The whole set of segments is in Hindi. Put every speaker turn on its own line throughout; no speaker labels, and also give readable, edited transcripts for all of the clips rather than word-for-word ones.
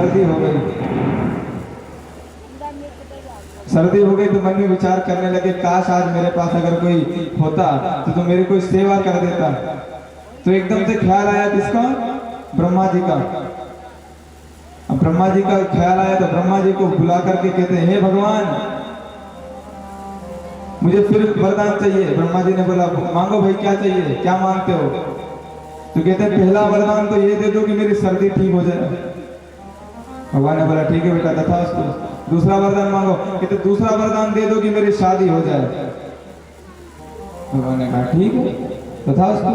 सर्दी हो गई। सर्दी हो गई तो मन में विचार करने लगे, काश आज मेरे पास अगर कोई होता तो मेरी कोई सेवा कर देता। तो एकदम से ख्याल आया किसका? ब्रह्मा जी का। अब ब्रह्मा जी का ख्याल आया तो ब्रह्मा जी को बुला करके कहते हैं, हे भगवान मुझे फिर वरदान चाहिए। ब्रह्मा जी ने बोला, मांगो भाई, क्या चाहिए, क्या मांगते हो? तो कहते हैं, पहला वरदान तो ये दे दो कि मेरी सर्दी ठीक हो जाए। भगवान ने बोला, ठीक है बेटा, तथास्तु। दूसरा वरदान मांगो। कहते दूसरा वरदान दे दो कि मेरी शादी हो जाए। भगवान ने कहा, ठीक है, तथास्तु।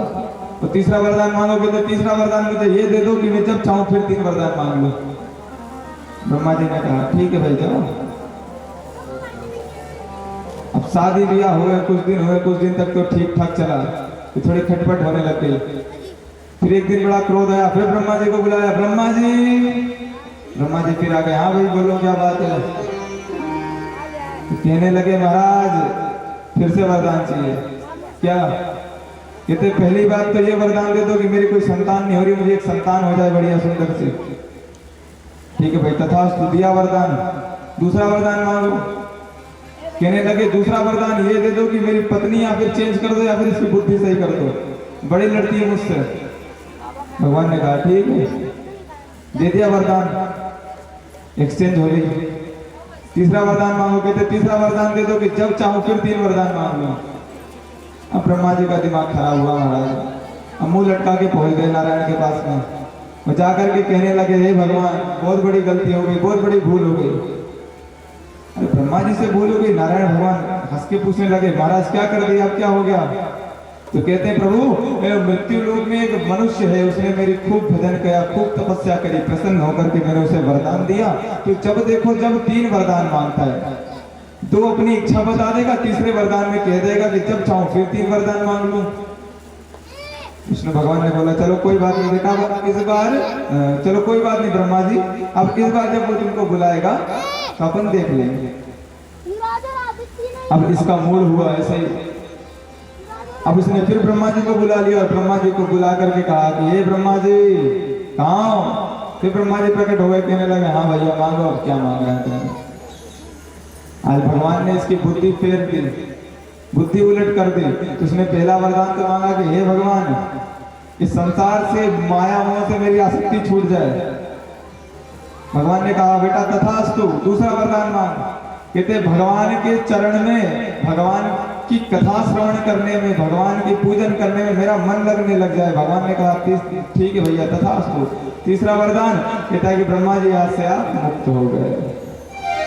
तो तीसरा वरदान मांगो। कहते तीसरा वरदान मुझे ये दे दो कि मैं जब चाहूं फिर 3 वरदान मांग लो। ब्रह्मा जी ने कहा, ठीक है भाई, जाओ। अब शादी ब्याह हुए, कुछ दिन हुए, कुछ दिन तक तो ठीक ठाक चला, तो थोड़ी खटपट होने लग गई। फिर एक दिन बड़ा क्रोध आया, फिर ब्रह्मा जी को बुलाया, ब्रह्मा जी। ब्रह्मा जी फिर आ गए, हाँ भाई बोलो, क्या बात है? तो कहने लगे, महाराज फिर से वरदान चाहिए। क्या? कहते पहली बात तो ये वरदान दे दो कि मेरी कोई संतान नहीं हो रही, मुझे एक संतान हो जाए बढ़िया सुंदर सी। ठीक है भाई, तथास्तु, दिया वरदान। दूसरा वरदान मांगो। कहने लगे, दूसरा वरदान ये दे दो कि मेरी पत्नी या फिर चेंज कर दो या फिर इसकी बुद्धि सही कर दो, बड़ी लड़ती है मुझसे। भगवान ने कहा, ठीक है, दे दिया वरदान, एक्सचेंज हो गई। तीसरा वरदान मांगो। कहते तीसरा वरदान दे दो कि जब चाहूं फिर 3 वरदान मांग लो। अब ब्रह्मा जी का दिमाग खराब हुआ महाराज। अब मुंह लटका के पहुंच गए नारायण के पास में, और जाकर के कहने लगे, हे भगवान बहुत बड़ी गलती हो गई, बहुत बड़ी भूल हो गई। अरे ब्रह्मा जी से भूल हो गई? नारायण भगवान हंस के पूछने लगे, महाराज क्या कर दिया, अब क्या हो गया? तो कहते हैं, प्रभु मृत्यु लोक में एक मनुष्य है, उसने मेरी खूब भजन किया, खूब तपस्या करी, प्रसन्न होकर के मैंने उसे वरदान दिया। तो जब देखो जब 3 वरदान मांगता है, 2 अपनी इच्छा बता देगा, तीसरे वरदान में कह देगा कि जब चाहूं फिर 3 वरदान मांग लूं। विष्णु भगवान ने बोला, चलो कोई बात नहीं बेटा, इस बार चलो कोई बात नहीं ब्रह्मा जी, अब इस बार जब वो तुमको बुलाएगा तो अपन देख लेंगे। अब इसका मूड हुआ ऐसा ही। अब उसने फिर ब्रह्मा जी को बुला लिया और ब्रह्मा जी को बुला करके कहा कि हे ब्रह्मा जी कहाँ हो? फिर ब्रह्मा जी प्रकट हो गए, कहने लगे, हाँ भैया मांगो, अब क्या मांगा है तुमने? आज भगवान ने इसकी बुद्धि फेर दी, बुद्धि उलट कर दी। तो उसने पहला वरदान तो मांगा कि हे भगवान इस संसार से माया मोह से मेरी आसक्ति छूट जाए। भगवान ने कहा, बेटा तथास्तु। दूसरा वरदान मांग। कहते भगवान के चरण में, भगवान की कथा श्रवण करने में, भगवान की पूजन करने में मेरा मन लगने लग जाए। भगवान ने कहा, ठीक है भैया, तथास्तु। तीसरा वरदान कहता है कि ब्रह्मा जी आज से आप मुक्त हो गए।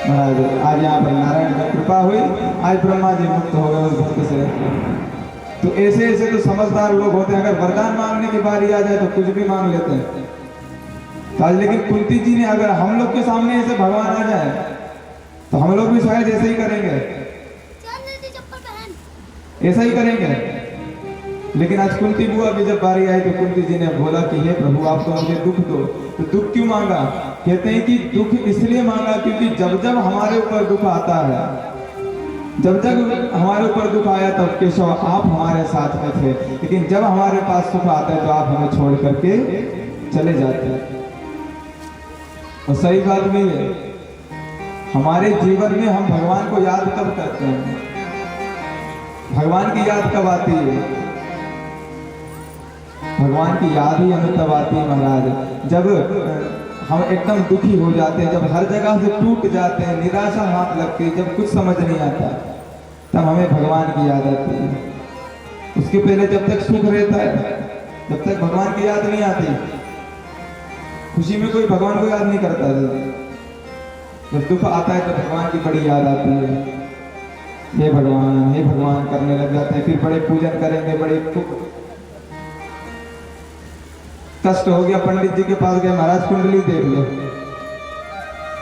महाराज आज यहाँ पर नारायण की कृपा हुई, आज ब्रह्मा जी मुक्त हो गए उस भक्त से। तो ऐसे ऐसे तो समझदार लोग होते हैं, अगर वरदान मांगने की बारी आ जाए तो कुछ भी मांग लेते हैं। तो आज लेकिन कुंती जी ने, अगर हम लोग के सामने ऐसे भगवान आ जाए तो हम लोग भी शायद ऐसे ही करेंगे, ऐसा ही करेंगे। लेकिन आज कुंती बुआ की जब बारी आई तो कुंती जी ने बोला कि हे प्रभु आप तो मुझे दुख दो। तो दुख क्यों मांगा? कहते हैं कि दुख इसलिए मांगा क्योंकि जब जब हमारे ऊपर दुख आता है, जब जब हमारे ऊपर दुख आया तब केशव आप हमारे साथ में थे, लेकिन जब हमारे पास सुख आता है तो आप हमें छोड़ करके चले जाते हैं। और सही बात भी है, हमारे जीवन में हम भगवान को याद कब करते हैं? भगवान की याद कब आती है? भगवान की याद ही हमें तब आती है महाराज जब हम एकदम दुखी हो जाते हैं, जब हर जगह से टूट जाते हैं, निराशा हाथ लगती है, जब कुछ समझ नहीं आता तब हमें भगवान की याद आती है। उसके पहले जब तक सुख रहता है, जब तक भगवान की याद नहीं आती, खुशी में कोई भगवान को याद नहीं करता है। जब दुख आता है तो भगवान की बड़ी याद आती है, हे भगवान करने लग जाते हैं। फिर बड़े पूजन करेंगे, बड़े कष्ट हो गया, पंडित जी के पास गए, महाराज कुंडली देख लो।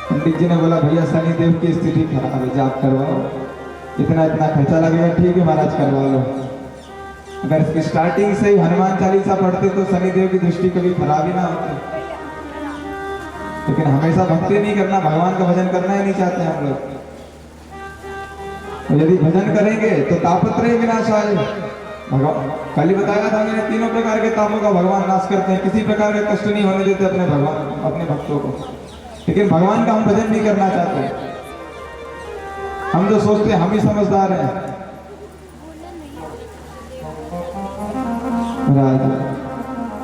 पंडित जी ने बोला, भैया शनि देव की स्थिति खराब है, जाप करवाओ, इतना इतना खर्चा लगेगा। ठीक है महाराज करवा लो। अगर इसकी स्टार्टिंग से ही हनुमान चालीसा पढ़ते तो शनि देव की दृष्टि कभी खराब ही ना होती। लेकिन हमेशा भक्ति नहीं करना, भगवान का भजन करना ही नहीं चाहते हम लोग। तो यदि भजन करेंगे तो तापत्रय विनाश आए। भगवान कल ही बताया था मैंने, 3 प्रकार के तापों का भगवान नाश करते हैं, किसी प्रकार का कष्ट नहीं होने देते अपने भगवान, अपने भक्तों को। लेकिन भगवान का हम भजन नहीं करना चाहते। हम तो सोचते हम ही समझदार हैं। महाराज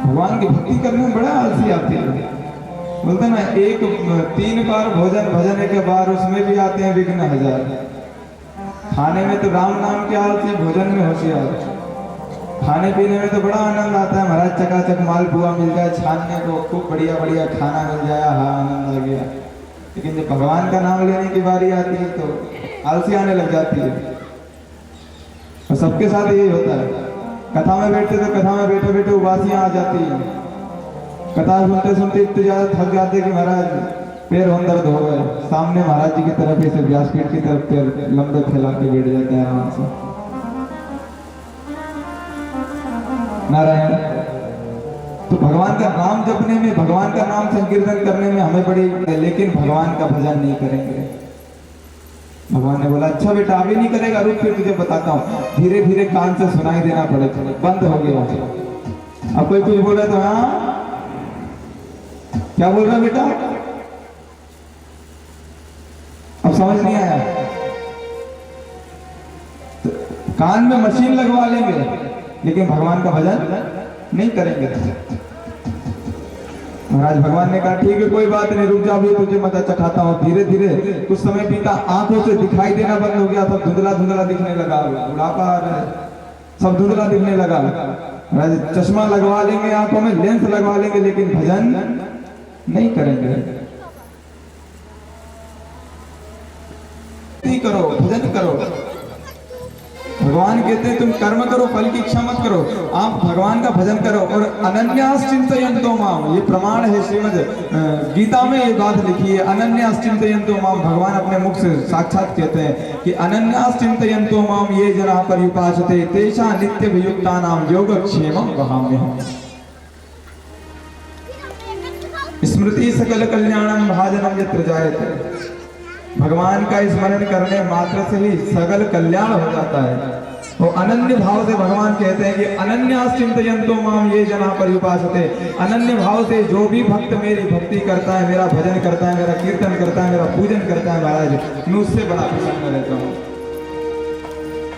भगवान की भक्ति करने में बड़ा आलसी आती है। बोलते ना, एक 3 बार भोजन भजन के बाद उसमें भी आते हैं विघ्न हजार। खाने में तो राम नाम के आलसी, भोजन में होशियार। खाने पीने में तो बड़ा आनंद आता है महाराज, चकाचक मालपुआ मिल जाए छानने को, खूब बढ़िया बढ़िया खाना मिल जाए, हाँ आनंद आ गया। लेकिन जब भगवान का नाम लेने की बारी आती है तो आलसी आने लग जाती है। और सबके साथ यही होता है। कथा में बैठते तो कथा में बैठे बैठे उबासियां आ जाती है। कथा सुनते सुनते इतने ज्यादा थक जाते कि महाराज पैर हों दर्द हो गए, सामने महाराज जी की तरफ ऐसे व्यासपीठ की तरफ पैर लंबे फैला के बैठ जाते हैं आराम से। नारायण। तो भगवान का नाम जपने में, भगवान का नाम संकीर्तन करने में हमें बड़ी, लेकिन भगवान का भजन नहीं करेंगे। भगवान ने बोला अच्छा बेटा अभी नहीं करेगा, रुक फिर तुझे बताता हूँ। धीरे धीरे कान से सुनाई देना पड़े, बंद हो गया। अब कोई कुछ बोले तो हाँ क्या बोल रहा बेटा, अब समझ नहीं आया। तो कान में मशीन लगवा लेंगे लेकिन भगवान का भजन नहीं करेंगे। महाराज भगवान ने कहा ठीक है कोई बात नहीं, रुक जा, भी तुझे मजा चखाता हूँ। धीरे धीरे कुछ समय बीता, आंखों से दिखाई देना बंद हो गया, सब धुंधला धुंधला दिखने लगा, बुढ़ापा आ रहा है, सब धुंधला दिखने लगा। महाराज चश्मा लगवा लेंगे, आंखों में लेंस लगवा लेंगे, लेकिन भजन नहीं करेंगे। करो भजन करो। भगवान कहते हैं तुम कर्म करो, फल की इच्छा मत करो, आप भगवान का भजन करो। और अनन्यास चिंतयन्तो माम, ये प्रमाण है श्रीमद् गीता में ये बात लिखी है। अनन्यास चिंतयन्तो माम, भगवान अपने मुख से साक्षात कहते हैं कि अनन्यास चिंतयन्तो माम ये जना पर्युपासते तेषा नित्य वियुक्तानां योगक्षेमं वहाम्यहम्। स्मृति सकल कल्याणम भाजनम यत्र जायते। भगवान का स्मरण करने मात्र से ही सकल कल्याण हो जाता है। वो अनन्य भाव से भगवान कहते हैं कि अनन्यास चिंतयन्तो माम ये जना पर्युपासते। अनन्य भाव से जो भी भक्त मेरी भक्ति करता है, मेरा भजन करता है, मेरा कीर्तन करता है, मेरा पूजन करता है, महाराज मैं उससे बड़ा प्रसन्न रहता हूँ।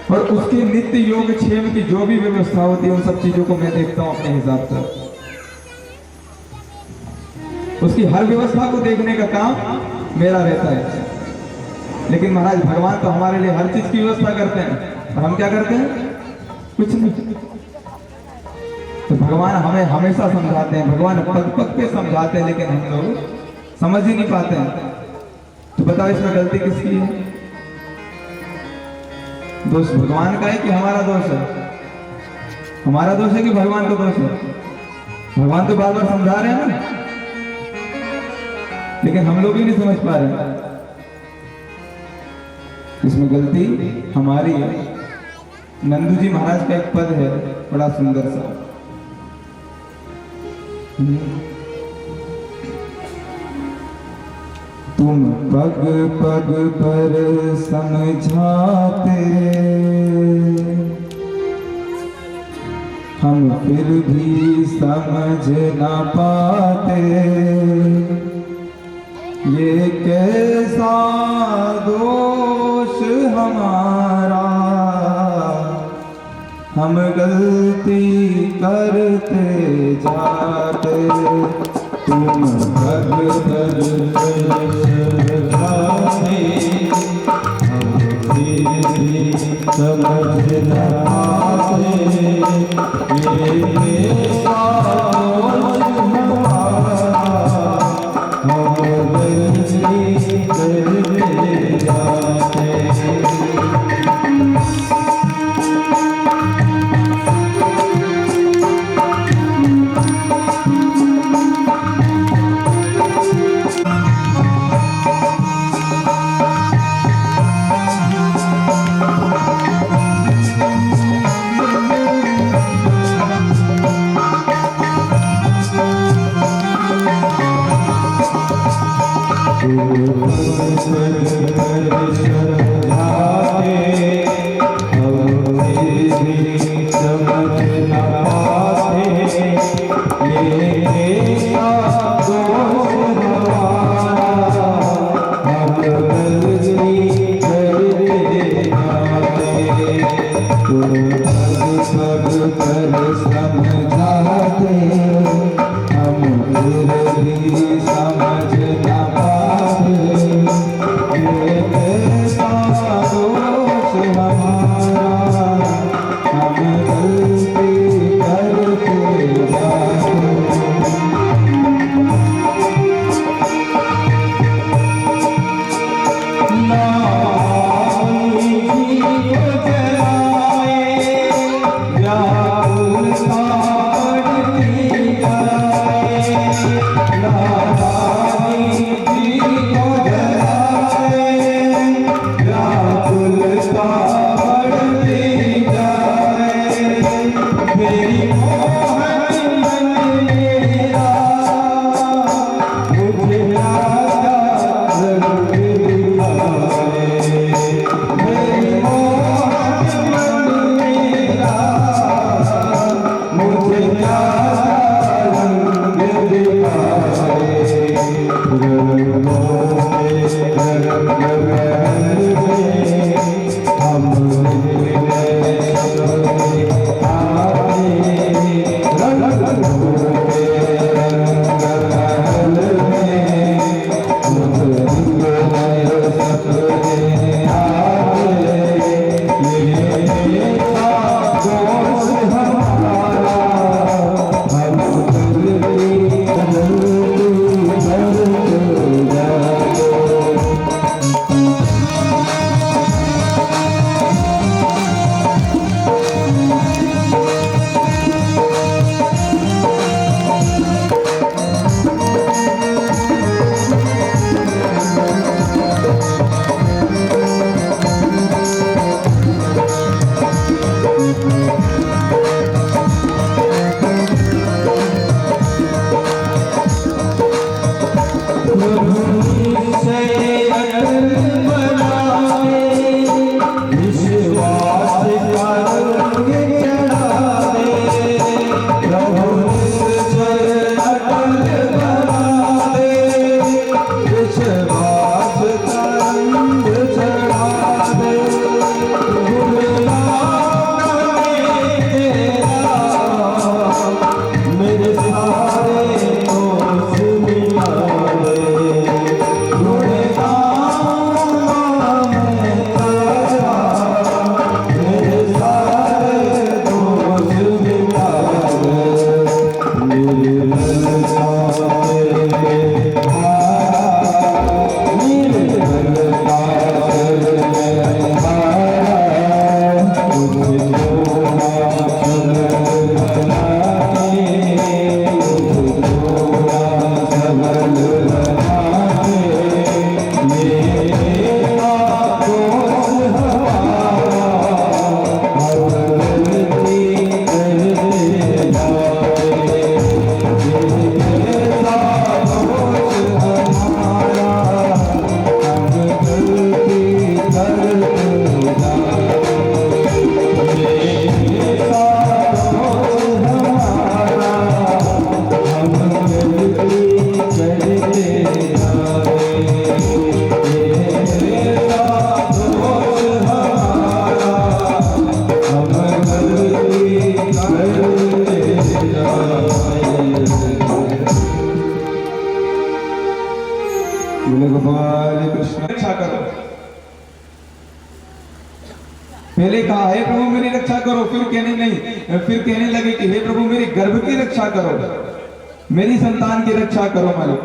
और उसके नित्य योग क्षेम की जो भी व्यवस्था होती है उन सब चीजों को मैं देखता हूँ अपने हिसाब से। उसकी हर व्यवस्था को देखने का काम मेरा रहता है। लेकिन महाराज भगवान तो हमारे लिए हर चीज की व्यवस्था करते हैं और हम क्या करते हैं, कुछ नहीं। तो भगवान हमें हमेशा समझाते हैं, भगवान पग पग पे समझाते हैं, लेकिन हम लोग समझ ही नहीं पाते हैं। तो बताओ इसमें गलती किसकी है? दोष भगवान का है कि हमारा दोष है? हमारा दोष है कि भगवान का दोष है? भगवान तो बार बार समझा रहे हैं ना, लेकिन हम लोग ही नहीं समझ पा रहे। इसमें गलती हमारी है। नंदू जी महाराज का एक पद है बड़ा सुंदर सा, तुम पग पग पर समझाते, हम फिर भी समझ ना पाते, ये कैसा दोष हमारा, हम गलती करते जाते, तुम भग भग समझाते, हम फिर भी समझ ना पाते, ये कैसा दोष हमारा, हम गलती करते जाते। ये भी समझ न पाए, ये कैसा दोष हमारा, हम गलती करते जाते। पहले कहा हे प्रभु मेरी रक्षा करो, फिर कहने लगे कि हे प्रभु मेरी गर्भ की रक्षा करो, मेरी संतान की रक्षा करो मालिक।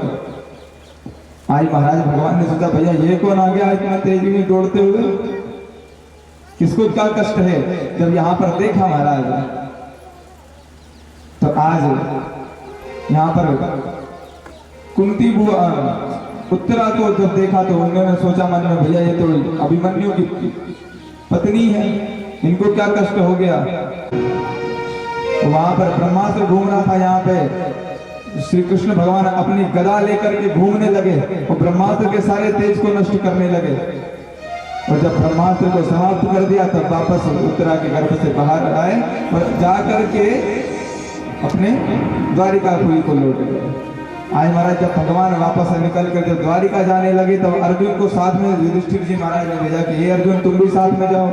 आज महाराज भगवान ने सोचा भैया ये कौन आ गया इतना तेजी में दौड़ते हुए, किसको क्या कष्ट है। जब यहाँ पर देखा महाराज तो आज यहाँ पर कुंती बुआ उत्तरा को जब देखा तो उन्होंने सोचा मन में भैया ये तो अभिमन्यु की पत्नी है, इनको क्या कष्ट हो गया। वहां पर ब्रह्मास्त्र घूम रहा था, यहाँ पे श्री कृष्ण भगवान अपनी गदा लेकर के घूमने लगे और ब्रह्मास्त्र के सारे तेज को नष्ट करने लगे। और जब ब्रह्मास्त्र को समाप्त कर दिया तब वापस उत्तरा के गर्भ से बाहर आए और जाकर के अपने द्वारिकापुरी को लौट गए। आज महाराज जब भगवान वापस निकल कर जब द्वारिका जाने लगे तब अर्जुन को साथ में युधिष्ठिर जी महाराज ने भेजा कि हे अर्जुन तुम भी साथ में जाओ।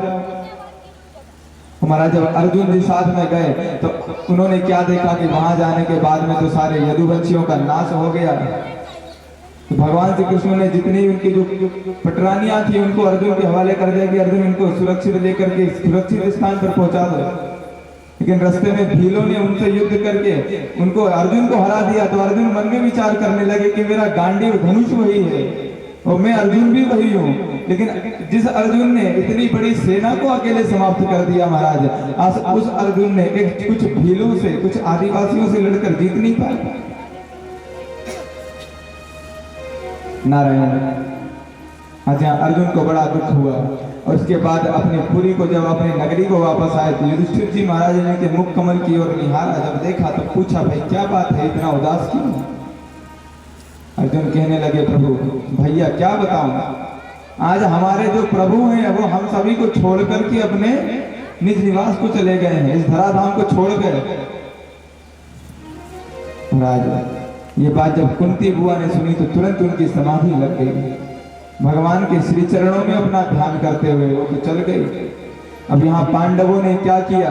महाराज जब अर्जुन जी साथ में गए तो उन्होंने क्या देखा कि वहां जाने के बाद में तो सारे यदुवंशियों का नाश हो गया। तो भगवान श्री कृष्ण ने जितनी उनकी जो पटरानियां थी उनको अर्जुन के हवाले कर दिया कि अर्जुन इनको सुरक्षित लेकर के सुरक्षित स्थान पर पहुंचा दो। लेकिन रास्ते में भीलों ने उनसे युद्ध करके उनको अर्जुन को हरा दिया। तो अर्जुन मन में विचार करने लगे कि मेरा गांडीव धनुष वही है और मैं अर्जुन भी वही हूँ, लेकिन जिस अर्जुन ने इतनी बड़ी सेना को अकेले समाप्त कर दिया महाराज, आज उस अर्जुन ने एक कुछ भीलों से कुछ आदिवासियों से लड़कर जीत नहीं पाया। नारायण आज यहाँ अर्जुन को बड़ा दुख हुआ और उसके बाद अपनी पुरी को जब अपनी नगरी को वापस आए तो युधिष्ठिर जी महाराज ने के मुख कमल की ओर निहारा, जब देखा तो पूछा भाई क्या बात है, इतना उदास क्यों? अर्जुन कहने लगे प्रभु भैया क्या बताऊं, आज हमारे जो प्रभु हैं वो हम सभी को छोड़ करके अपने निज निवास को चले गए हैं, इस धराधाम को छोड़ गए। महाराज ये बात जब कुंती बुआ ने सुनी तो तुरंत उनकी समाधि लग गई। भगवान के श्री चरणों में अपना ध्यान करते हुए वो तो चल गई। अब यहाँ पांडवों ने क्या किया,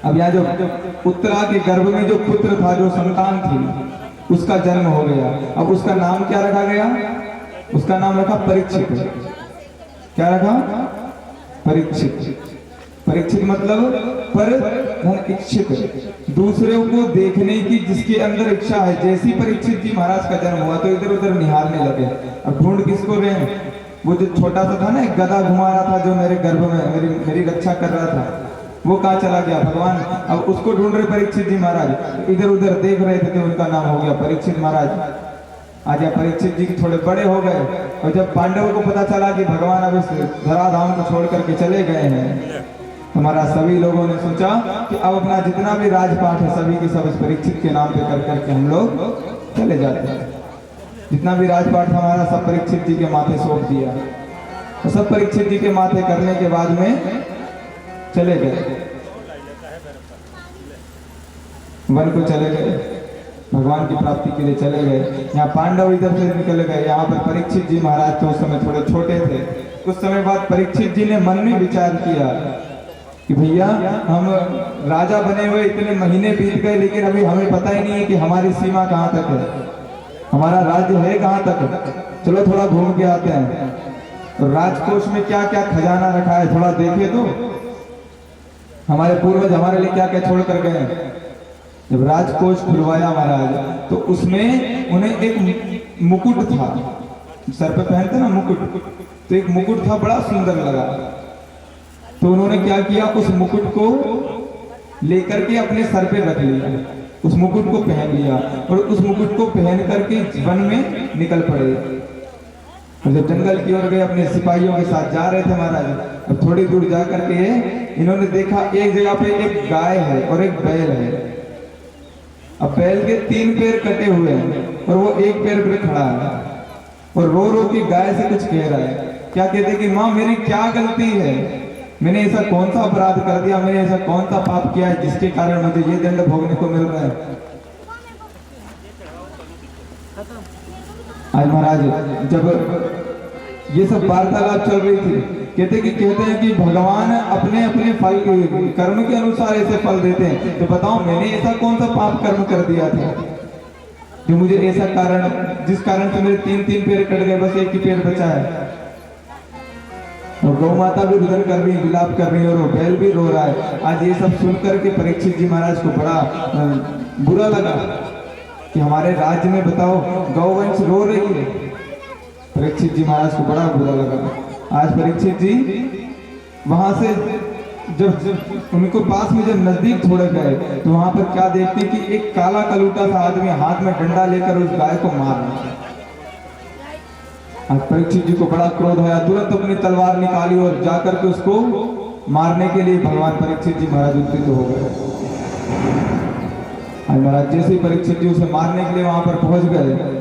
अब यहाँ जो उत्तरा के गर्भ में जो पुत्र था, जो संतान थी, उसका जन्म हो गया। अब उसका नाम क्या रखा गया? उसका नाम रखा परीक्षित। क्या रखा? परीक्षित। परीक्षित मतलब पर धन इच्छित, दूसरों को देखने की जिसके अंदर इच्छा है। जैसी परीक्षित जी महाराज का जन्म हुआ तो इधर उधर निहारने लगे। अब ढूंढ किसको रहे हैं? वो जो छोटा सा था ना, एक गधा घुमा रहा था जो मेरे गर्भ में मेरी रक्षा कर रहा था, वो कहाँ चला गया भगवान? अब उसको ढूंढ रहे परीक्षित जी महाराज, इधर उधर देख रहे थे तो उनका नाम हो गया परीक्षित महाराज। आज परीक्षित जी थोड़े बड़े हो गए और जब पांडवों को पता चला कि भगवान अब इस धराधाम को छोड़ करके चले गए हैं, हमारा सभी लोगों ने सोचा कि अब अपना जितना भी राजपाट है सभी की सब इस परीक्षित के नाम पे कर करके हम लोग चले जाते हैं। जितना भी राजपाट था हमारा सब परीक्षित जी के माथे सौंप दिया और सब परीक्षित जी के माथे करने के बाद में चले गए, वन को चले गए, भगवान की प्राप्ति के लिए चले गए। यहाँ पांडव इधर से निकल गए। यहाँ पर परीक्षित जी महाराज तो उस समय थोड़े छोटे थे। कुछ समय बाद परीक्षित जी ने मन में विचार किया कि भैया हम राजा बने हुए इतने महीने बीत गए, लेकिन अभी हमें पता ही नहीं है कि हमारी सीमा कहाँ तक है, हमारा राज्य है कहाँ तक। चलो थोड़ा घूम के आते हैं। तो राजकोष में क्या क्या खजाना रखा है थोड़ा देखे तो हमारे पूर्वज हमारे लिए क्या क्या छोड़ कर गए। जब राजकोष खुलवाया महाराज तो उसमें उन्हें एक मुकुट था, सर पे पहनते ना मुकुट, तो एक मुकुट था, बड़ा सुंदर लगा। तो उन्होंने क्या किया, उस मुकुट को लेकर के अपने सर पे रख लिया, उस मुकुट को पहन लिया और उस मुकुट को पहन करके वन में निकल पड़े। और जब जंगल की ओर गए अपने सिपाहियों के साथ जा रहे थे महाराज, अब थोड़ी दूर जा करके इन्होंने देखा एक जगह पे एक गाय है और एक बैल है। अब बैल के 3 पैर कटे हुए हैं और वो एक पैर पे खड़ा है और रो रो के गाय से कुछ कह रहा है। क्या कहते कि माँ मेरी क्या गलती है, मैंने ऐसा कौन सा अपराध कर दिया, मैंने ऐसा कौन सा पाप किया है जिसके कारण मुझे ये दंड भोगने को मिल रहा है। आज महाराज जब ये सब वार्तालाप चल रही थी, कहते हैं कि भगवान अपने अपने फल कर्म के अनुसार ऐसे फल देते हैं। तो बताओ मैंने ऐसा कौन सा पाप कर्म कर दिया था जो मुझे ऐसा कारण, जिस कारण से मेरे 3 पैर कट गए, बस एक ही पैर बचा है। और गौ माता भी रुदन कर रही है, विलाप कर रही है और वो बैल भी रो रहा है। आज ये सब सुनकर के परीक्षित जी महाराज को बड़ा बुरा लगा कि हमारे राज्य में बताओ गौवंश रो रही है। परीक्षित जी महाराज को बड़ा बुरा लगा। आज परीक्षित जी वहां से जब उनको पास में जब नजदीक थोड़े गए तो वहां पर क्या देखते कि एक काला कलूटा सा आदमी हाथ में डंडा लेकर उस गाय को मार रहा है। आज परीक्षित जी को बड़ा क्रोध आया, तुरंत अपनी तलवार निकाली और जाकर के उसको मारने के लिए भगवान परीक्षित जी महाराज उत्थित हो गए। आज महाराज जैसे ही परीक्षित जी उसे मारने के लिए वहां पर पहुंच गए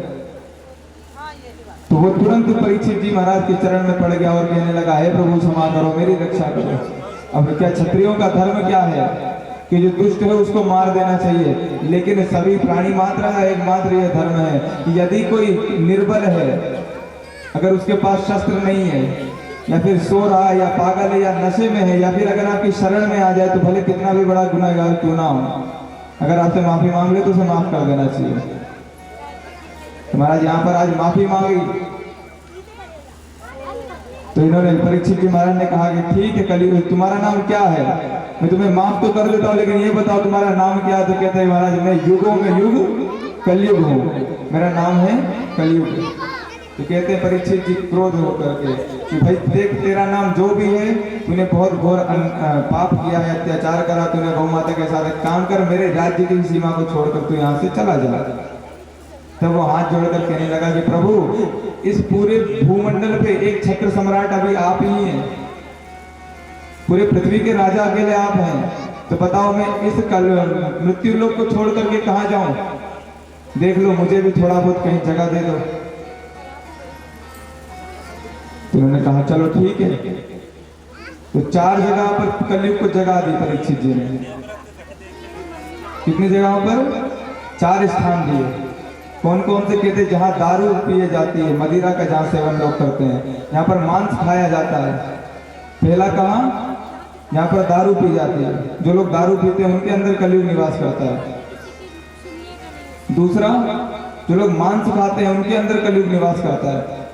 तो वो तुरंत परीक्षित जी महाराज के चरण में पड़ गया और कहने लगा, हे प्रभु क्षमा करो, मेरी रक्षा करो। अब क्या क्षत्रियों का धर्म क्या है कि जो दुष्ट है उसको मार देना चाहिए, लेकिन सभी प्राणी मात्र है, एकमात्र यह धर्म है कि यदि कोई निर्बल है, अगर उसके पास शस्त्र नहीं है या फिर सो रहा है या पागल है या नशे में है, या फिर अगर आपकी शरण में आ जाए तो भले कितना भी बड़ा गुनाहगार क्यों ना हो, अगर आपसे माफी मांग ले तो उसे माफ कर देना चाहिए। तो महाराज यहाँ पर आज माफी मांगी तो इन्होंने परीक्षित जी महाराज ने कहा कि ठीक है कलयुग, तुम्हारा नाम क्या है? मैं तुम्हें माफ तो कर देता हूँ, लेकिन ये बताओ तुम्हारा नाम क्या है? तो कहते हैं महाराज मैं युगों में युग कलयुग हूँ, मेरा नाम है कलयुग। तो कहते हैं परीक्षित जी क्रोध होकर के कि भाई देख तेरा नाम जो भी है, तूने बहुत घोर पाप किया है, अत्याचार करा तूने गौ माता के साथ, एक काम कर मेरे राज्य की सीमा को छोड़कर तू यहाँ से चला जा। तब वो हाथ जोड़कर कहने लगा कि प्रभु इस पूरे भूमंडल पे एक छत्र सम्राट अभी आप ही हैं, पूरे पृथ्वी के राजा अकेले आप हैं, तो बताओ मैं इस कल मृत्यु लोक को छोड़ करके कहाँ जाऊं? देख लो मुझे भी थोड़ा बहुत कहीं जगह दे दो। तो उन्होंने कहा चलो ठीक है। तो 4 जगह पर कलयुग को जगह दी परीक्षित जी ने। कितनी जगहों पर? 4 स्थान दिए। कौन कौन से कहते? जहाँ दारू पिए जाती है, मदिरा का जहाँ सेवन लोग करते हैं, यहाँ पर मांस खाया जाता है। पहला कहाँ? यहाँ पर दारू पी जाती है, जो लोग दारू पीते हैं उनके अंदर कलयुग निवास करता है। दूसरा, जो लोग मांस खाते हैं उनके अंदर कलयुग निवास करता है।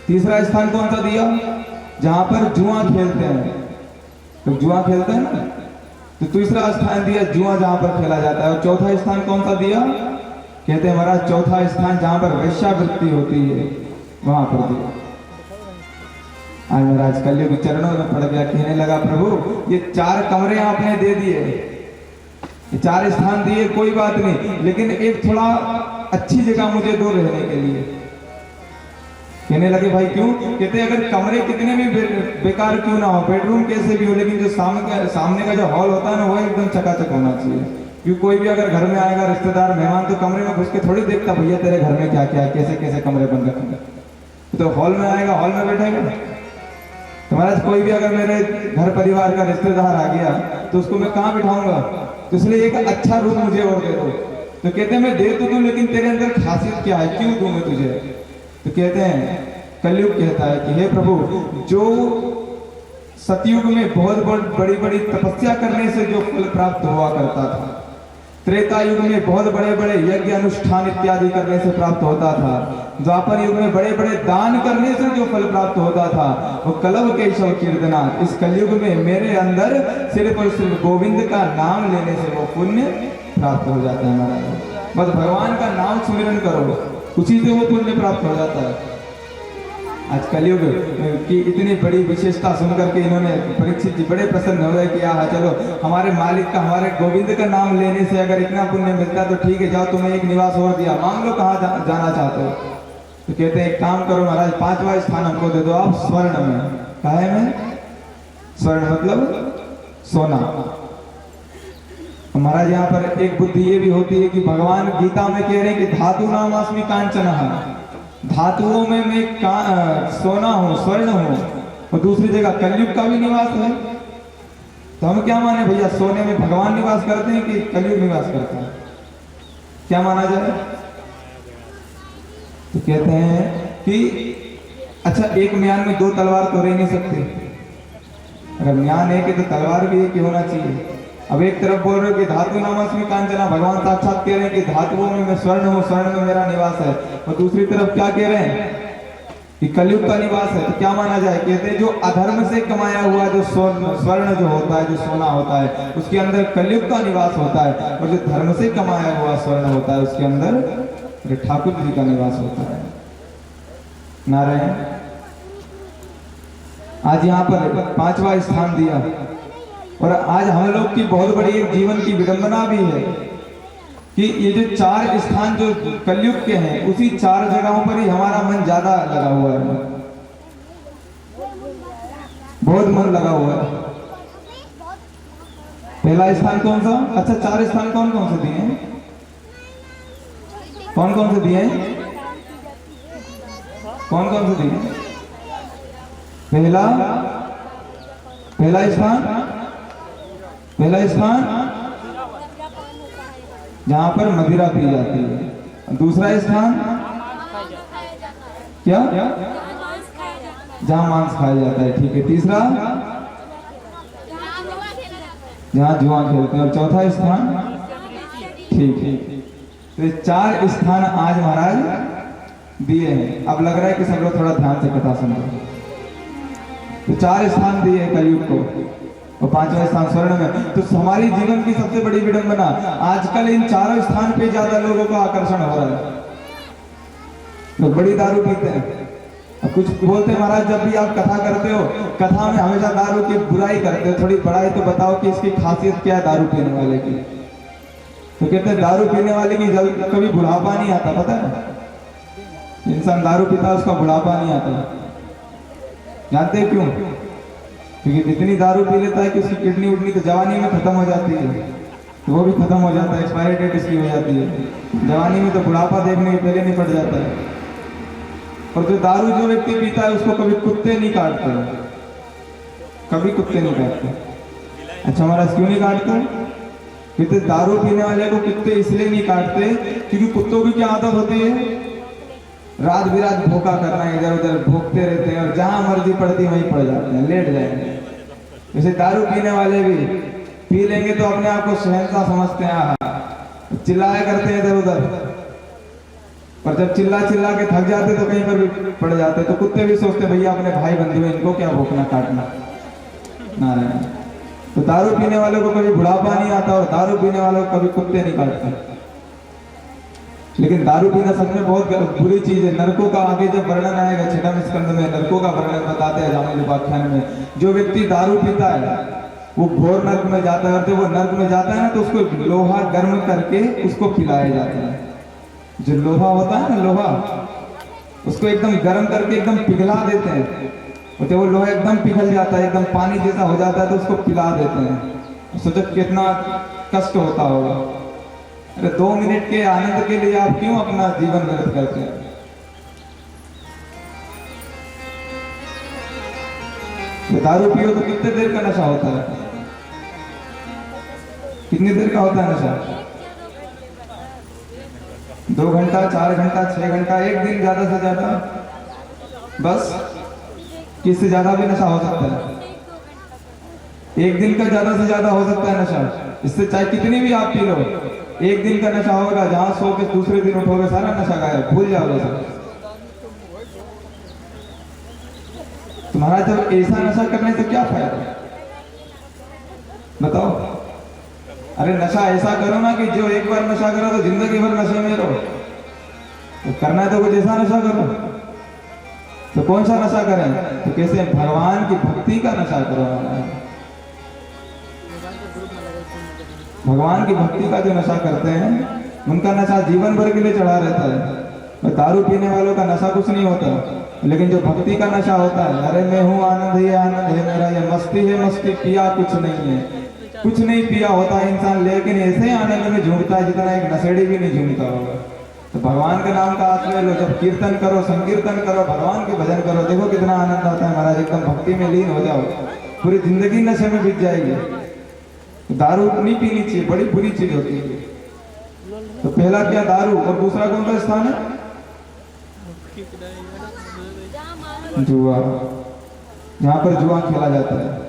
तीसरा स्थान कौन सा दिया? जहां पर जुआ खेलते हैं, तो जुआ खेलते हैं ना, तो तीसरा स्थान दिया जुआ जहां पर खेला जाता है। और चौथा स्थान कौन सा दिया? कहते हैं महाराज चौथा स्थान जहां पर वेश्यावृत्ति होती है, वहां पर दिया। आज महाराज कलयुग चरणों में पड़ गया, कहने लगा प्रभु ये 4 कमरे आपने दे दिए, ये 4 स्थान दिए, कोई बात नहीं, लेकिन एक थोड़ा अच्छी जगह मुझे दो रहने के लिए। कहने लगे भाई क्यों? कहते अगर कमरे कितने भी बेकार क्यों ना हो, बेडरूम कैसे भी हो, लेकिन जो सामने का जो हॉल होता है ना वो एकदम चकाचक होना चाहिए। क्योंकि कोई भी अगर घर में आएगा रिश्तेदार मेहमान तो कमरे में घुस के थोड़ी देखता भैया तेरे घर में क्या क्या है, कैसे कैसे कमरे बन रखे। तो हॉल में आएगा, हॉल में बैठेगा। तो महाराज कोई भी अगर मेरे घर परिवार का रिश्तेदार आ गया तो उसको मैं कहाँ बिठाऊंगा? तो इसलिए एक अच्छा रूम मुझे और दे दो। तो कहते हैं मैं दे तो दूं, लेकिन तेरे अंदर खासियत क्या है, क्यों दूं मैं तुझे? तो कहते हैं कलयुग कहता है कि हे प्रभु, जो सतयुग में बहुत बड़ी बड़ी तपस्या करने से जो फल प्राप्त हुआ करता था, त्रेता युग में बहुत बड़े बड़े यज्ञ अनुष्ठान इत्यादि करने से प्राप्त होता था, द्वापर युग में बड़े बड़े दान करने से जो फल प्राप्त होता था, वो कलव केशव कीर्तना, इस कलयुग में मेरे अंदर सिर्फ और सिर्फ गोविंद का नाम लेने से वो पुण्य प्राप्त हो जाता है। महाराज बस भगवान का नाम सुमिरन करो, उसी से वो पुण्य प्राप्त हो जाता है। आज कलयुग की इतनी बड़ी विशेषता सुनकर के इन्होंने परीक्षित जी बड़े प्रसन्न हो गए कि हाँ चलो हमारे मालिक का, हमारे गोविंद का नाम लेने से अगर इतना पुण्य मिलता तो ठीक है, जाओ तुम्हें एक निवास और दिया, मांग लो कहाँ जाना चाहते हो। तो कहते हैं एक काम करो महाराज, 5वां स्थान हमको दे दो आप स्वर्ण में। काहे में? स्वर्ण मतलब सोना। महाराज यहाँ पर एक बुद्धि ये भी होती है कि भगवान गीता में कह रहे हैं कि धातु नाम अस्मि कांचन, धातुओं में मैं सोना हूँ, स्वर्ण हूँ। और दूसरी जगह कलयुग का भी निवास है, तो हम क्या माने भैया, सोने में भगवान निवास करते हैं कि कलयुग निवास करते हैं? क्या माना जाए? तो कहते हैं कि अच्छा एक म्यान में 2 तलवार तो रह नहीं सकते, अगर म्यान एक है तो तलवार भी एक ही होना चाहिए। अब एक तरफ बोल रहे हो कि धातु नामस्मि कांचना, भगवान साक्षात कह रहे हैं कि धातुओं में मैं स्वर्ण हूँ, स्वर्ण में मेरा निवास है। और दूसरी तरफ क्या कह रहे हैं कि कलयुग का निवास है। तो क्या माना जाए? कहते हैं जो अधर्म से कमाया हुआ जो स्वर्ण जो होता है, जो सोना होता है, उसके अंदर कलयुग का निवास होता है, और जो धर्म से कमाया हुआ स्वर्ण होता है उसके अंदर ठाकुर जी का निवास होता है। नारायण। आज यहाँ पर 5वां स्थान दिया, और आज हम लोग की बहुत बड़ी एक जीवन की विडंबना भी है कि ये जो 4 स्थान जो कलयुग के हैं, उसी 4 जगहों पर ही हमारा मन ज्यादा लगा हुआ है, बहुत मन लगा हुआ है। पहला स्थान कौन सा? अच्छा 4 स्थान कौन कौन से दिए हैं? कौन कौन से दिए हैं? कौन कौन से दिए? पहला स्थान जहां पर मदिरा पी जाती है। दूसरा स्थान क्या? जहाँ मांस खाया जाता है, ठीक है। तीसरा, जहाँ जुआ खेलते हैं। और चौथा स्थान, ठीक है। तो ये 4 स्थान आज महाराज दिए हैं। अब लग रहा है कि सब लोग थोड़ा ध्यान से कथा सुन रहे हैं। तो 4 स्थान दिए हैं कलयुग को, और 5वां स्थान स्वर्ण में। तो हमारी जीवन की सबसे बड़ी विडंबना, आजकल इन 4 स्थान पे ज्यादा लोगों का आकर्षण हो रहा है। लोग बड़ी दारू पीते हैं। अब कुछ बोलते हैं महाराज, जब भी आप कथा करते हो, कथा में हमेशा दारू की बुराई करते हो, थोड़ी बड़ाई तो बताओ कि इसकी खासियत क्या है दारू पीने वाले की। तो कहते हैं दारू पीने वाले की जल्द कभी बुढ़ापा नहीं आता, पता है। इंसान दारू पीता है उसका बुढ़ापा नहीं आता, जानते हैं क्यों? क्योंकि जितनी दारू पी लेता है कि उसकी किडनी उडनी तो जवानी में खत्म हो जाती है, तो वो भी खत्म हो जाता है, एक्सपायरी डेट इसकी हो जाती है। जवानी में तो बुढ़ापा देखने के पहले नहीं पड़ जाता है। और जो दारू जो व्यक्ति पीता है उसको कभी कुत्ते नहीं काटते, कभी कुत्ते नहीं काटते। अच्छा महाराज, क्यों नहीं काटते? क्योंकि दारू पीने वाले को कुत्ते इसलिए नहीं काटते क्योंकि कुत्तों की क्या आदत होती है, रात बिरात भूखा करना, इधर उधर भूखते रहते हैं, और जहां मर्जी पड़ती वहीं पड़ जाते हैं, लेट जाएंगे। जैसे दारू पीने वाले भी पी लेंगे तो अपने आप को शहंशाह समझते हैं, चिल्लाया करते हैं इधर उधर, पर जब चिल्ला चिल्ला के थक जाते तो कहीं पर भी पड़ जाते। तो कुत्ते भी सोचते भैया अपने भाई बंधु हैं, इनको क्या भूखना काटना, नारायण। तो दारू पीने वालों को कभी बुढ़ापा नहीं आता, और दारू पीने वालों को कभी कुत्ते नहीं काटते। लेकिन दारू पीना सच में बहुत बुरी चीज है। नरकों का आगे जब वर्णन आएगा 6वें स्कंद में, नरकों का वर्णन बताते हैं जामवंत उपाख्यान में। जो व्यक्ति दारू पीता है वो घोर नर्क में जाता है, और जब वो नर्क में जाता है ना, तो उसको लोहा गर्म करके उसको पिलाया जाता है। जो लोहा होता है ना, लोहा, उसको एकदम गर्म करके एकदम पिघला देते हैं, और जब वो लोहा एकदम पिघल जाता है, एकदम पानी जैसा हो जाता है, तो उसको पिला देते हैं। सोचो कितना कष्ट होता होगा। अरे 2 मिनट के आनंद के लिए आप क्यों अपना जीवन व्यर्थ करते हैं? दारू पियो तो कितने देर का नशा होता है? कितनी देर का होता है नशा? 2 घंटा, 4 घंटा, 6 घंटा, 1 दिन ज्यादा से ज्यादा, बस। किससे ज्यादा भी नशा हो सकता है? 1 दिन का ज्यादा से ज्यादा हो सकता है नशा। इससे चाहे कितनी भी आप पी लो, 1 दिन का नशा होगा, जहां सो के दूसरे दिन उठोगे सारा नशा गायब, भूल जाओगे सब। तुम्हारा जब ऐसा नशा करने से क्या फायदा, बताओ? अरे नशा ऐसा करो ना कि जो एक बार नशा करो तो जिंदगी भर नशे में रहो। तो करना है तो कुछ ऐसा नशा करो। तो कौन सा नशा करें? तो कैसे? भगवान की भक्ति का नशा करो। भगवान की भक्ति का जो नशा करते हैं उनका नशा जीवन भर के लिए चढ़ा रहता है। और दारू पीने वालों का नशा कुछ नहीं होता, लेकिन जो भक्ति का नशा होता है, अरे मैं हूँ आनंद, ये आनंद है मेरा, ये मस्ती है मस्ती, पिया कुछ नहीं है, कुछ नहीं पिया होता है इंसान, लेकिन ऐसे आनंद में झूमता है जितना एक नशेड़ी भी नहीं झूमता होगा। तो भगवान के नाम का आश्रय लो, जब कीर्तन करो, संकीर्तन करो, भगवान के भजन करो, देखो कितना आनंद आता है महाराज। एकदम भक्ति में लीन हो जाओ, पूरी जिंदगी नशे में बीत जाएगी। दारू नहीं पीनी चाहिए, बड़ी बुरी चीज होती है। तो पहला क्या? दारू। और दूसरा कौन सा स्थान है? जुआ, जहां पर जुआ खेला जाता है,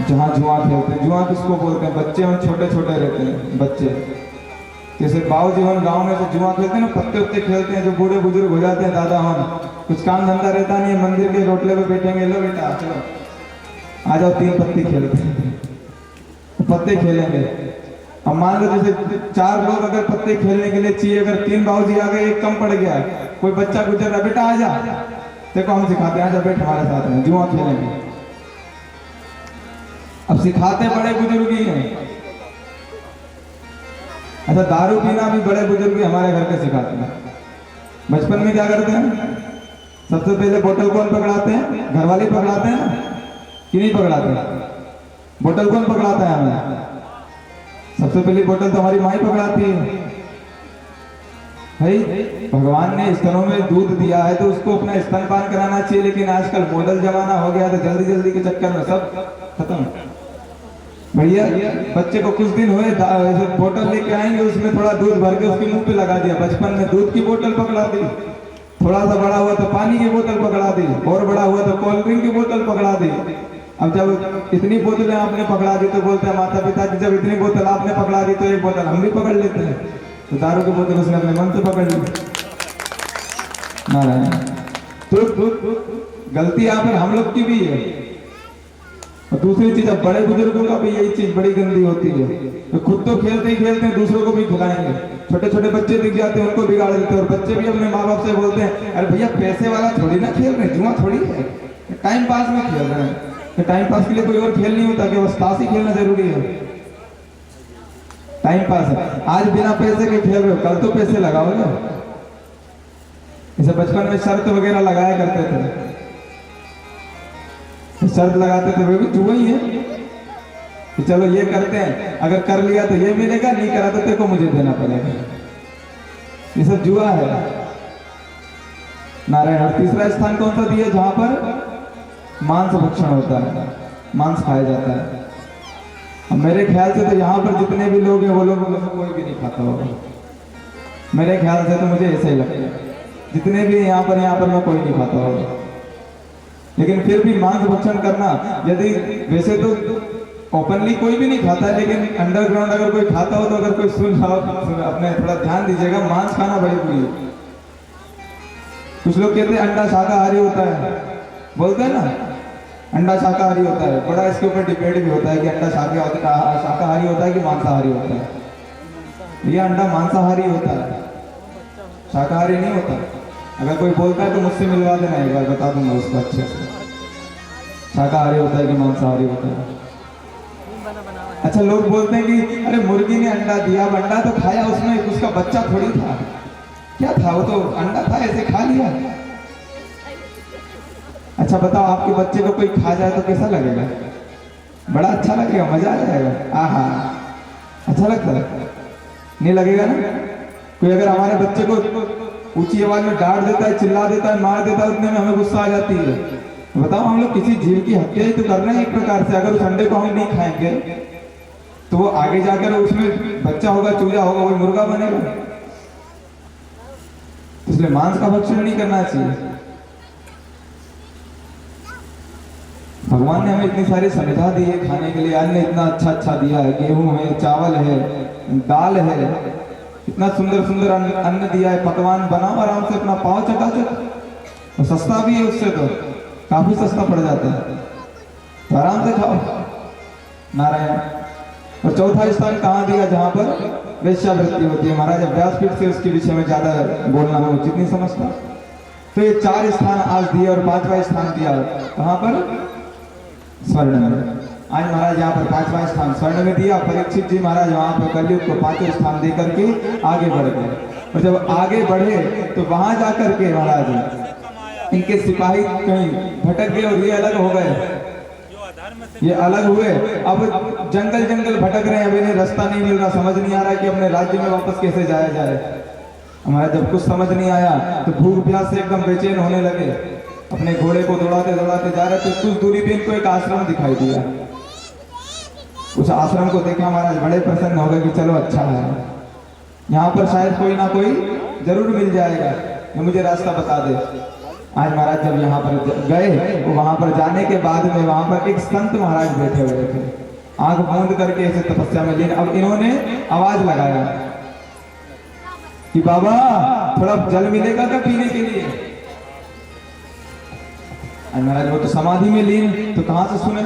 जहां जुआ खेलते हैं। जुआ किसको बोलते हैं? बच्चे और छोटे छोटे रहते हैं बच्चे, जैसे बाबू जीवन गांव में जो जुआ खेलते हैं ना, पत्ते उत्ते खेलते हैं, जो बूढ़े बुजुर्ग हो जाते हैं, दादा हम, कुछ काम धंधा रहता नहीं है, मंदिर के रोटले पे बैठेंगे, लो बेटा चलो आ जाओ 3 पत्ते खेलते हैं, पत्ते खेलेंगे। अब मान लो जैसे 4 लोग अगर पत्ते खेलने के लिए चाहिए, अगर 3 बाबूजी आ गए, 1 कम पड़ गया, कोई बच्चा गुजर रहा, बेटा आ जा, देखो हम सिखाते हैं, आजा बैठ हमारे साथ में जुआ खेलेंगे। अब सिखाते बड़े बुजुर्ग ही हैं। अच्छा, दारू पीना भी बड़े बुजुर्ग ही हमारे घर के सिखाते हैं। बचपन में क्या करते हैं? सबसे पहले बोतल कौन पकड़ाते हैं? घर वाले पकड़ाते हैं कि नहीं पकड़ाते? बोतल कौन पकड़ाता है हमें? सबसे पहली बोतल तो हमारी माँ ही पकड़ाती है। भाई भगवान ने स्तनों में दूध दिया है तो उसको अपना स्तनपान कराना चाहिए, लेकिन आजकल मॉडल जमाना हो गया, तो जल्दी जल्दी के चक्कर में सब खत्म। भैया बच्चे को कुछ दिन हुए बोतल लेके आएंगे, उसमें थोड़ा दूध भर के उसके मुंह पे लगा दिया, बचपन में दूध की बोतल पकड़ा दी, थोड़ा सा बड़ा हुआ तो पानी की बोतल पकड़ा दी, और बड़ा हुआ तो कोल्ड ड्रिंक की बोतल पकड़ा दी। अब जब इतनी बोतलें आपने पकड़ा दी तो बोलते हैं माता पिता की, जब इतनी बोतल आपने पकड़ा दी तो एक बोतल हम भी पकड़ लेते हैं। तो दारू की बोतल उसने अपने मन से पकड़ ली। नारायण। तो गलती यहाँ पर हम लोग की भी है। और दूसरी चीज, अब बड़े बुजुर्गों का भी यही चीज बड़ी गंदी होती है, तो खुद तो खेलते ही खेलते हैं, दूसरों को भी खिलाएंगे। छोटे छोटे बच्चे दिख जाते हैं, उनको बिगाड़ देते हैं, और बच्चे भी अपने माँ बाप से बोलते हैं अरे भैया पैसे वाला थोड़ी ना खेल रहे हैं, जुआ थोड़ी है, टाइम पास में खेल रहे हैं। तो टाइम पास के लिए कोई और खेल नहीं होता कि बस ताश ही खेलना जरूरी है। टाइम पास है, आज बिना पैसे के खेल रहे हो, कल तो पैसे लगाओगे। जैसे बचपन में शर्त वगैरह लगाया करते थे, शर्त लगाते थे, वे भी जुआ ही है कि चलो ये करते हैं, अगर कर लिया तो ये मिलेगा, नहीं करा तो तेरे को मुझे देना पड़ेगा। ये सब जुआ है। नारायण। और तीसरा स्थान कौन सा दिया? जहां पर मांस भक्षण होता है, मांस खाया जाता है। अब मेरे ख्याल से तो यहाँ पर जितने भी लोग हैं वो लोग कोई भी नहीं खाता होगा, मेरे ख्याल से तो मुझे ऐसा ही लगता है। जितने भी यहाँ पर मैं कोई नहीं खाता होगा। लेकिन फिर भी मांस भक्षण करना, यदि वैसे तो ओपनली कोई भी नहीं खाता, लेकिन अंडरग्राउंड अगर कोई खाता हो तो अगर कोई सुन रहा हो अपने थोड़ा ध्यान दीजिएगा, मांस खाना बड़ी बुरी है। कुछ लोग कहते हैं अंडा शाकाहारी होता है, बोलते हैं ना अंडा शाकाहारी होता है। बड़ा इसके ऊपर डिबेट भी होता है कि अंडा शाकाहारी होता है कि मांसाहारी होता है। ये अंडा मांसाहारी होता है, शाकाहारी नहीं होता। अगर कोई बोलता है तो मुझसे मिलवा देना, एक बार बता दूंगा उसको अच्छे से, शाकाहारी होता है कि मांसाहारी होता है। अच्छा, लोग बोलते हैं कि अरे मुर्गी ने अंडा दिया, अब अंडा तो खाया, उसमें उसका बच्चा थोड़ी था, क्या था वो तो अंडा था, ऐसे खा लिया। अच्छा बताओ, आपके बच्चे को कोई खा जाए तो कैसा लगेगा? बड़ा अच्छा लगेगा, मजा आ जाएगा। आहा, अच्छा लगता है? नहीं लगेगा ना? कोई अगर हमारे बच्चे को ऊंची आवाज में डांट देता है, चिल्ला देता है, मार देता है, उतने में हमें गुस्सा आ जाती है। बताओ, हम लोग किसी जीव की हत्या ही तो कर रहे हैं एक प्रकार से। अगर उस अंडे को हम नहीं खाएंगे तो वो आगे जाकर उसमें बच्चा होगा, चूजा होगा, वो मुर्गा बनेगा। इसलिए मांस का भक्षण नहीं करना चाहिए। भगवान ने हमें इतनी सारी सुविधा दी है खाने के लिए, अन्न इतना अच्छा अच्छा दिया है, गेहूं है, चावल है, दाल है, इतना सुंदर सुंदर अन्न दिया है। पकवान बनाओ आराम से, अपना पाव चकाचक, सस्ता भी है, उससे तो काफी सस्ता पड़ जाता है, तो आराम से खाओ। नारायण। और चौथा स्थान कहाँ दिया? जहां पर वेश्यावृत्ति होती है। महाराज व्यासपीठ से उसके विषय में ज्यादा बोलना मैं उचित नहीं समझता। तो ये 4 स्थान आज दिए, और 5वां स्थान दिया कहाँ पर? स्वर्ण में। आज महाराज यहाँ पर 5वां स्थान स्वर्ण में दिया। परीक्षित जी महाराज वहां पर कलयुग को 5वें स्थान दे करके आगे बढ़ गए। और जब आगे बढ़े तो वहां जाकर के महाराज इनके सिपाही कहीं भटक गए और ये अलग हो गए, ये अलग हुए। अब जंगल जंगल भटक रहे हैं, अब इन्हें रास्ता नहीं मिल रहा, समझ नहीं आ रहा कि अपने राज्य में वापस कैसे जाया जाए। हमारा जब कुछ समझ नहीं आया तो भूख प्यास से एकदम बेचैन होने लगे। अपने घोड़े को दौड़ाते दौड़ाते जा रहे थे, कुछ दूरी पे इनको एक आश्रम दिखाई दिया। उस आश्रम को देखा महाराज, बड़े प्रसन्न हो गए कि चलो अच्छा है, यहाँ पर शायद कोई ना कोई जरूर मिल जाएगा, ये मुझे रास्ता बता दे। आज महाराज जब यहाँ पर गए तो वहां पर जाने के बाद में वहां पर एक संत महाराज बैठे हुए थे, आंख बंद करके ऐसे तपस्या में लीन। अब इन्होंने आवाज लगाया कि बाबा थोड़ा जल मिलेगा क्या पीने के लिए? महाराज वो तो समाधि में लीन, तो कहां से सुने?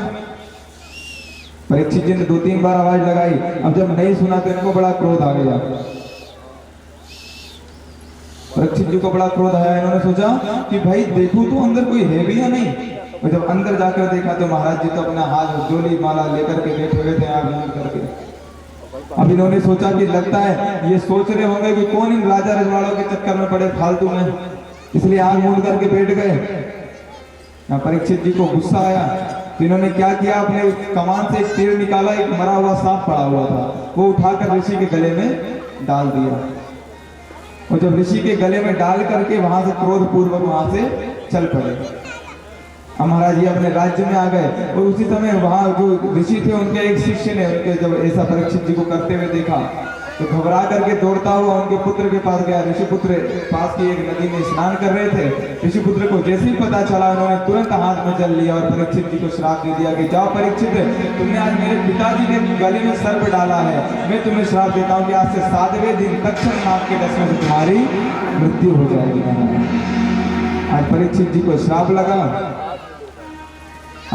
परीक्षित जी ने 2-3 बार आवाज लगाई। अब जब नहीं सुना तो इनको बड़ा क्रोध आ गया। परीक्षित जी को बड़ा क्रोध आया। इन्होंने सोचा कि भाई देखूं तो अंदर कोई है भी या नहीं। और जब अंदर जाकर देखा तो महाराज जी तो अपना हाथ जोली माला लेकर के बैठे हुए थे आग बंद करके। अब इन्होंने सोचा कि लगता है ये सोच रहे होंगे कि कौन इन राजा रजवाड़ों के चक्कर में पड़े फालतू में, इसलिए आग मूंद करके बैठ गए। परीक्षित जी को गुस्सा आया तो इन्होंने क्या किया, अपने कमान से एक तीर निकाला, एक मरा हुआ सांप पड़ा हुआ था, वो उठाकर ऋषि के गले में डाल दिया। और जब ऋषि के गले में डाल करके वहां से क्रोध पूर्वक वहां से चल पड़े। अब महाराज जी अपने राज्य में आ गए। और उसी समय वहां जो ऋषि थे उनके एक शिष्य ने उनके जब ऐसा परीक्षित जी को करते हुए देखा तो घबरा करके दौड़ता हुआ उनके पुत्र के पास गया। ऋषिपुत्र पास की एक नदी में स्नान कर रहे थे। ऋषिपुत्र को जैसे ही पता चला उन्होंने तुरंत हाथ में जल लिया और परीक्षित जी को श्राप दे दिया कि जाओ परीक्षित, तुमने आज मेरे पिताजी के गले में सर्प डाला है, मैं तुम्हें श्राप देता हूँ कि आज से 7वें दिन तक्षण नाग के डसने से तुम्हारी मृत्यु हो जाएगी। आज परीक्षित जी को श्राप लगा।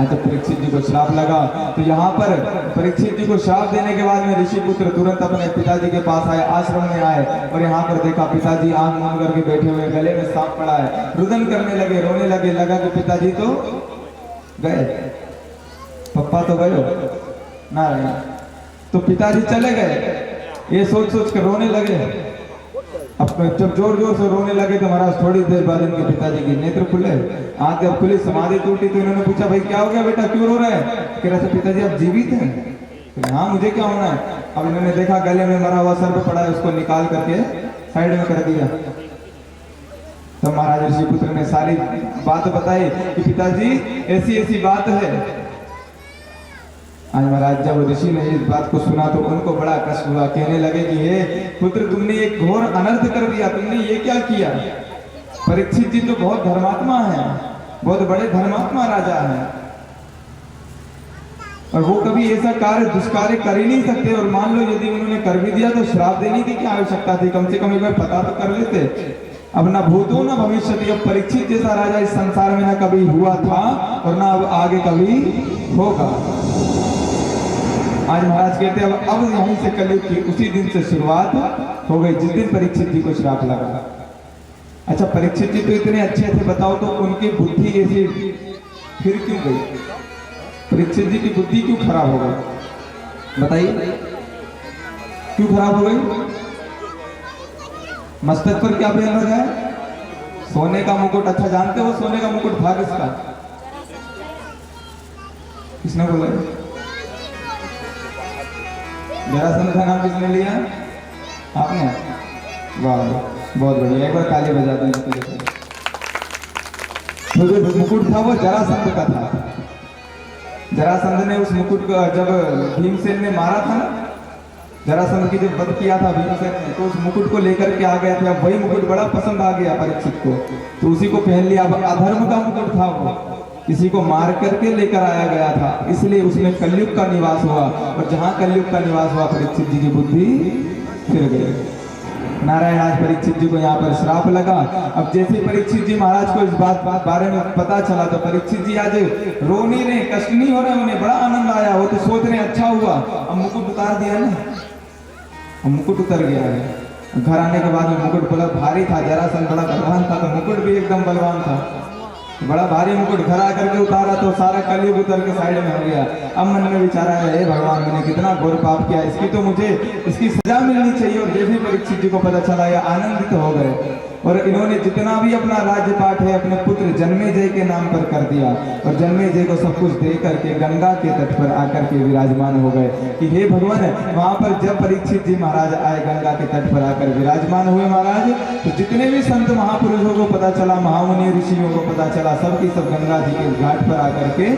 जब परीक्षित जी को श्राप लगा तो यहाँ पर परीक्षित जी को श्राप देने के बाद में ऋषिपुत्र तुरंत अपने पिताजी के पास आए, आश्रम में आए और यहाँ पर देखा पिताजी आंख मूंद करके बैठे हुए, गले में सांप पड़ा है, रुदन करने लगे, रोने लगे। लगा कि पिताजी तो गए, पप्पा तो गए ना रहे, तो पिताजी चले गए। ये सोच सोच कर रोने लगे। अब जब जोर जोर से रोने लगे तो महाराज थोड़ी देर बाद इनके पिताजी की नेत्र खुले, आंख जब खुली, समाधि टूटी तो इन्होंने पूछा भाई क्या हो गया बेटा, क्यों रो रहा है? कह रहा था पिताजी आप जीवित हैं? हाँ मुझे क्या होना है। अब इन्होंने देखा गले में मरा हुआ सर्प पड़ा है, उसको निकाल करके साइड में कर दिया। तो महाराज ऋषिपुत्र ने सारी बात बताई कि पिताजी ऐसी ऐसी बात है। आज महाराज जब ऋषि ने इस बात को सुना तो उनको बड़ा कष्ट हुआ। कहने लगे कि हे पुत्र, तुमने एक घोर अनर्थ कर दिया, तुमने ये क्या किया? परीक्षित जी तो बहुत धर्मात्मा है, बहुत बड़े धर्मात्मा राजा हैं, और वो कभी ऐसा कार्य दुष्कार्य कर ही नहीं सकते। और मान लो यदि उन्होंने कर भी दिया तो श्राप देने की क्या आवश्यकता थी? कम से कम एक बार पता तो कर लेते। अब ना भूतो ना भविष्य, अब परीक्षित जैसा राजा इस संसार में ना कभी हुआ था और ना अब आगे कभी होगा। आज महाराज कहते हैं अब यहीं से कलयुग की उसी दिन से शुरुआत हो गई जिस दिन परीक्षित जी को श्राप लगा। अच्छा परीक्षित जी तो इतने अच्छे थे, बताओ तो उनकी बुद्धि ऐसी फिर क्यों गई? परीक्षित जी की बुद्धि क्यों खराब हो गई? बताइए क्यों खराब हो गई? मस्तक पर क्या पहन रखा है? सोने का मुकुट। अच्छा जानते हो सोने का मुकुट था किसका? किसने बोला? जरासंध का नाम किसने लिया? आपने? वाह बहुत बढ़िया, एक बार ताली बजा दें इसके लिए। तो जो मुकुट था वो जरासंध का था। जरासंध ने उस मुकुट को जब भीमसेन ने मारा था ना, जरासंध की जब वध किया था भीमसेन ने, तो उस मुकुट को लेकर के आ गए थे। अब वही मुकुट बड़ा पसंद आ गया परीक्षित को, तो उसी को पहन लिया। अब अधर्म का मुकुट था वो, किसी को मार करके लेकर आया गया था, इसलिए उसमें कलयुग का निवास हुआ। और जहां कलयुग का निवास हुआ परीक्षित जी की बुद्धि फिर गई। नारायण आज परीक्षित जी को यहाँ पर श्राप लगा। अब जैसे परीक्षित जी महाराज को इस बात बारे में पता चला तो परीक्षित जी आज रो नहीं रहे, कष्ट नहीं हो रहा, उन्हें बड़ा आनंद आया। वो तो सोच रहे अच्छा हुआ, अब मुकुट उतार दिया ना, अब मुकुट उतर गया है। घर आने के बाद में मुकुट बड़ा भारी था, जरासंध बड़ा बलवान था, तो मुकुट भी एकदम बलवान था, बड़ा भारी मुकुट। घर आकर के उतारा तो सारा कलयुग उतर के साइड में हो गया। अब मन में विचारा है हे भगवान मैंने कितना घोर पाप किया, इसकी तो मुझे इसकी सजा मिलनी चाहिए। और जैसे परीक्षित जी को पता चला ये आनंदित हो गए और इन्होंने जितना भी अपना राज्य पाठ है अपने पुत्र जन्मेजय के नाम पर कर दिया। और जन्मेजय को सब कुछ दे करके गंगा के तट पर आकर के विराजमान हो गए कि हे भगवान। वहां पर जब परीक्षित जी महाराज आए गंगा के तट पर आकर विराजमान हुए महाराज, तो जितने भी संत महापुरुषों को पता चला, महामुनि ऋषियों को पता चला, सबकी सब गंगा जी के घाट पर आकर के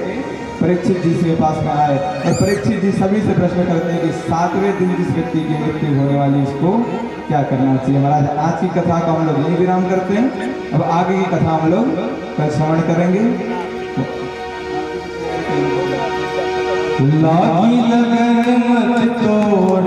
परीक्षित जी के पास में आए। और परीक्षित जी सभी से प्रश्न करते हैं कि 7वें दिन जिस व्यक्ति की मृत्यु होने वाली उसको क्या करना चाहिए। महाराज आज की कथा का हम लोग यही विराम करते हैं। अब आगे की कथा हम लोग कल श्रवण करेंगे। लागी लगन मत तोड़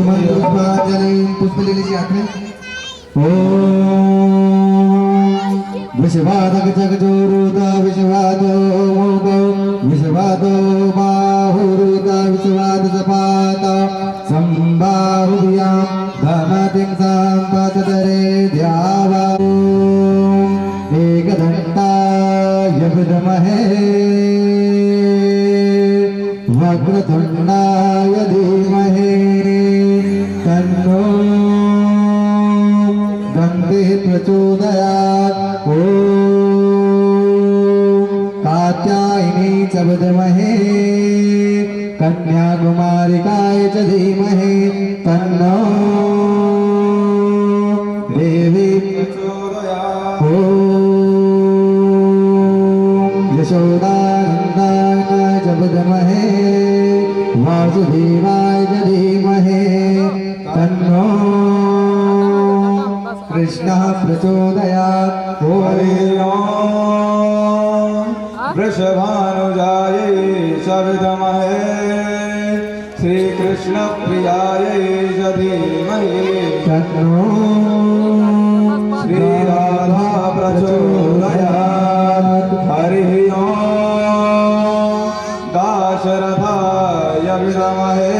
सुमंत्र पुष्पांजलि पुष्प ले लीजिए हाथ में। विश्वादक जगजोरुदा विश्वादो मोगो विश्वादो बाहुरुदा विश्वाद सपाता संबाहुव्यां धनतिं संपतरे ध्यावा एकदंताय विद्महे वक्रतुंडाय धीमहि तन्नो गन्धे प्रचोदयात्। ॐ कात्यायनी च विद्महे कन्याकुमारिकाय च धीमहि तन्नो देवी प्रचोदयात्। ॐ यशोदानन्दाय च विद्महे वासुदेवाय च धीमहि तन्नो कृष्णः प्रचोदयात्।
हरि ओम वृषभानुजायै च विद्महे श्री कृष्ण प्रियायै च धीमहि
तन्नो
श्री राधा प्रचोदयात्। हरि ओम दाशरथाय विद्महे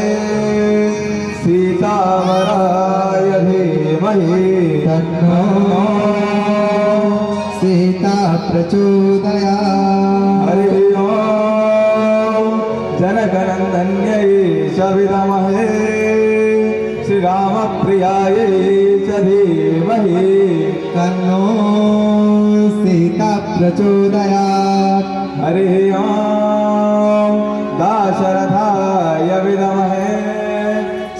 सीतावराय धीमहि
तन्नो सीता प्रचोदयात्।
हरि ओम जनकनंदन्यै च विद्महे श्री राम प्रियायै च धीमहि
तन्नो सीता प्रचोदयात्।
हरि ओम दाशरथाय विद्महे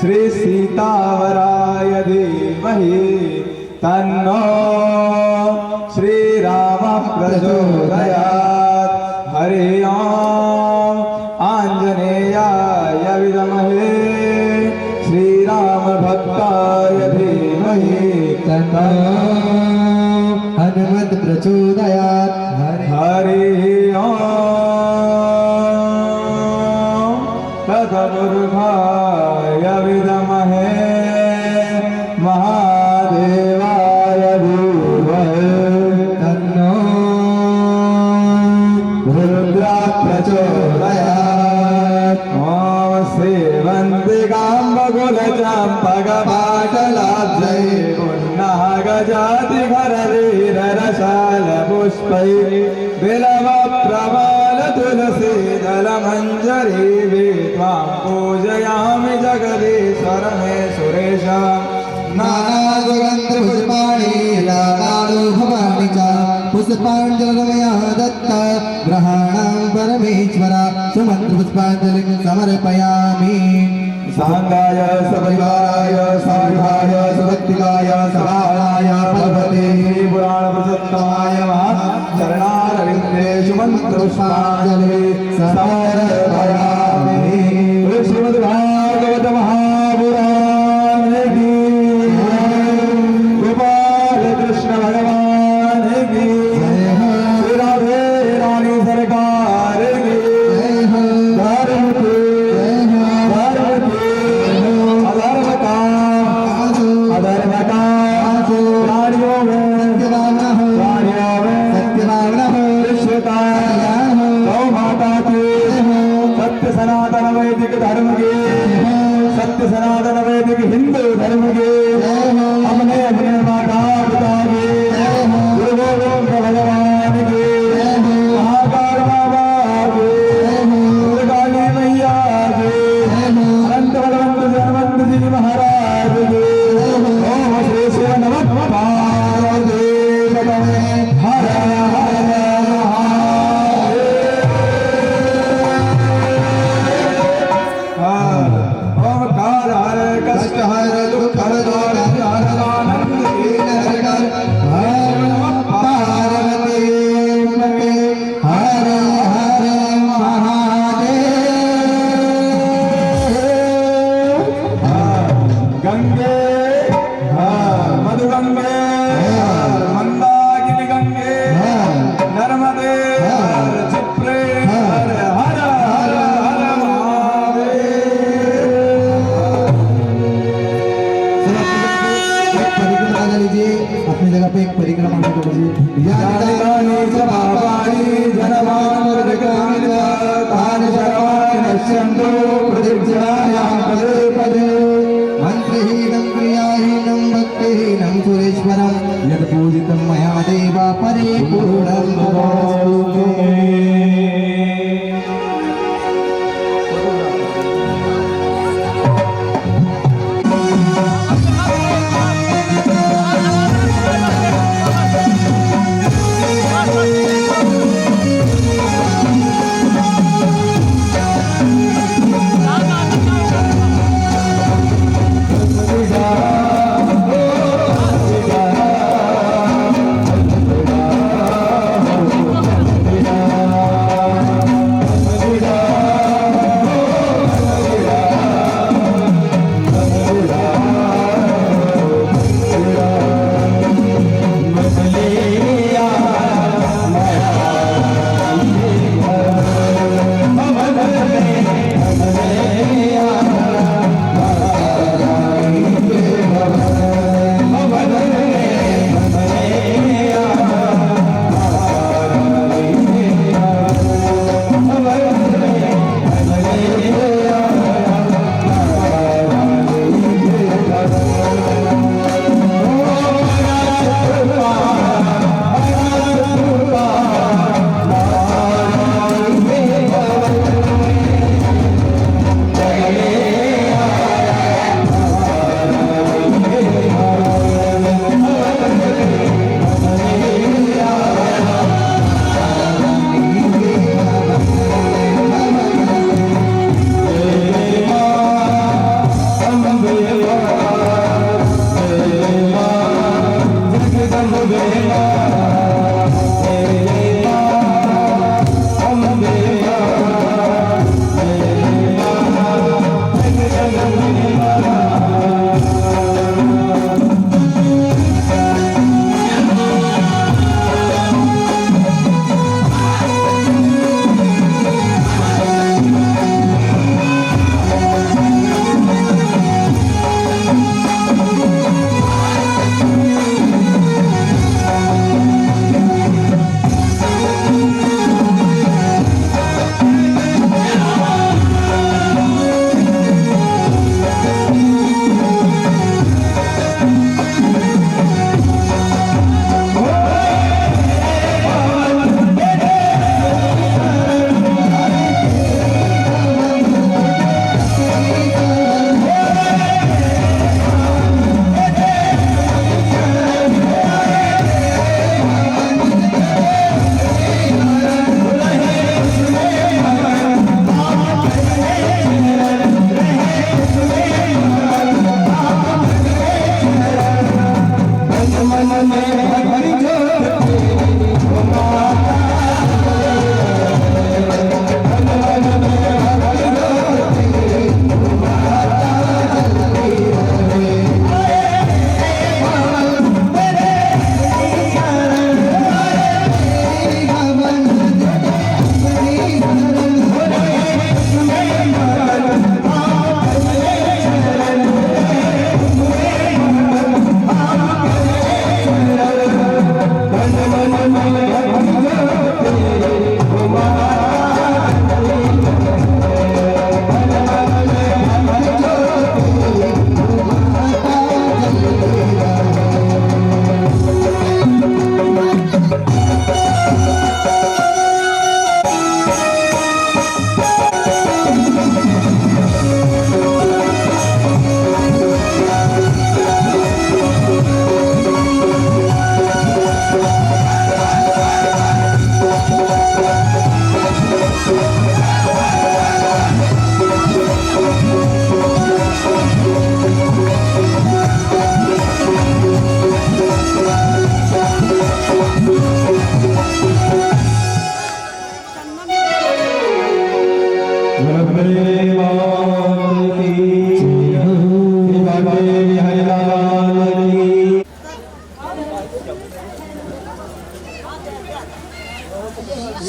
श्री सीतावराय धीमहि तन्नो श्री राम प्रचोदयात्। हरि ओम आंजनेयाय विद्महे श्री राम भक्ताय धीमहि
तन्नो हनुमत् प्रचोदयात्।
हरि ओम तथपुरुषाय विद्महे महादेवाय धीमहि
तन्नो रुद्र प्रचोदयात्।
ओम श्रीवन्दिकाम्बकुलचाम्पकपाटलाब्जै पुन्नागजातिघरवीररसालपुष्पै बिलवप्रमालतुलसीदलमञ्जरी त्वां पूजयामि जगदीश्वर मे सुरेश।
नानासुगन्धपुष्पाणि लालालो भवानि च पुष्पाञ्जलिर्मया दत्ता ग्रहाणां परमेश्वर सुमन्त्रपुष्पाञ्जलिं समर्पयामि।
सांगाय सपरिवाराय साविधाय सुभक्तिकाय सभाराय फलवते पुराण प्रसत्तमाय चरणारविन्दे सुमन्त्रपुष्पाञ्जलिं समर्पयामि। श्रीमद्भागवत महापुराण की गोपाल कृष्ण भगवान की श्री राधे रानी सरकार की धर्म की
सत्यभावना हो
विश्व का गौ माता की
पश्यन्तु प्रदक्षिणायां पदे पदे मन्त्रहीनं क्रियाहीनं भक्तिहीनं सुरेश्वरं यत् पूजितं मया देव परिपूर्णं भवतु ते।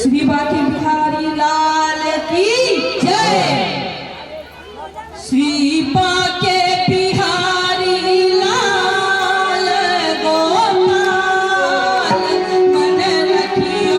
श्री बाकी बिहारी लाल